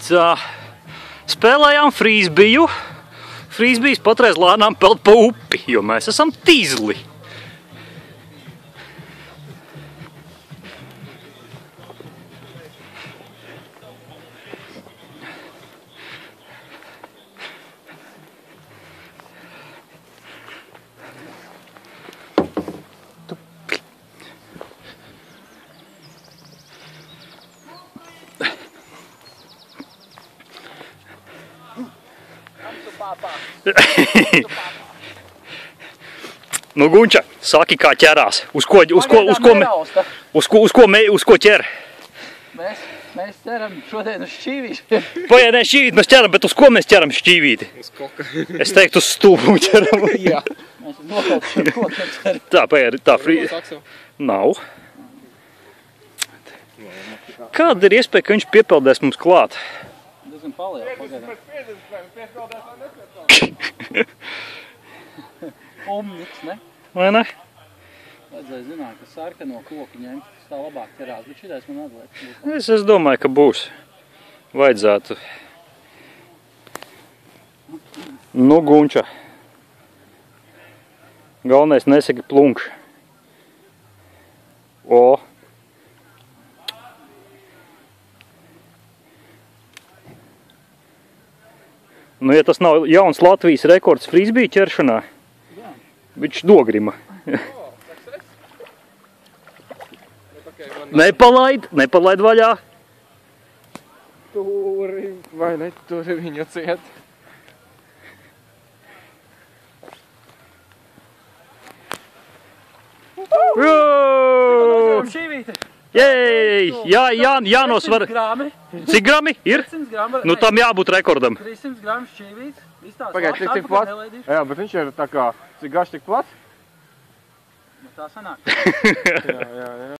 Tā, spēlējām frīzbiju. Frīzbijas patreiz lēnām peld pa upi, jo mēs esam tīzli. Nu, Gunča, saki, kā ķerās? Uz ko ķer? Mēs ķeram šodien uz šķīvīti. Vai, ne, šķīvīti mēs ķeram, bet uz ko mēs ķeram šķīvīti? Uz koka. Es teiktu, uz stūbu ķeram. Jā. Mēs nokautušam koku ķeram. Tā, paiet, tā frīzi. Nav. Kāda ir iespēja, ka viņš piepeldēs mums klāt? Diezgan paliek, pagaidām. Omniks, ne? Vai ne? Vajadzēja zināt, ka sarkano koku ņemt, tas tā labāk ķerās, bet šitais man atliek. Es domāju, ka būs. Vajadzētu. Nu, Gunča. Galvenais nesaki plunkš. O. Nu, ja tas nav jauns Latvijas rekords frīzbiju ķeršanā, viņš nogrima. Nepalaid vaļā. Turi, vai ne turi viņu ciet? Jej! Jānosvar. Cik grami ir? 500 grami. Nu, tam jābūt rekordam. 300 grami šķīvīts. Pagaid, cik plats? Jā, bet viņš ir tā kā, cik garš tik plats? Tā sanāk. Jā.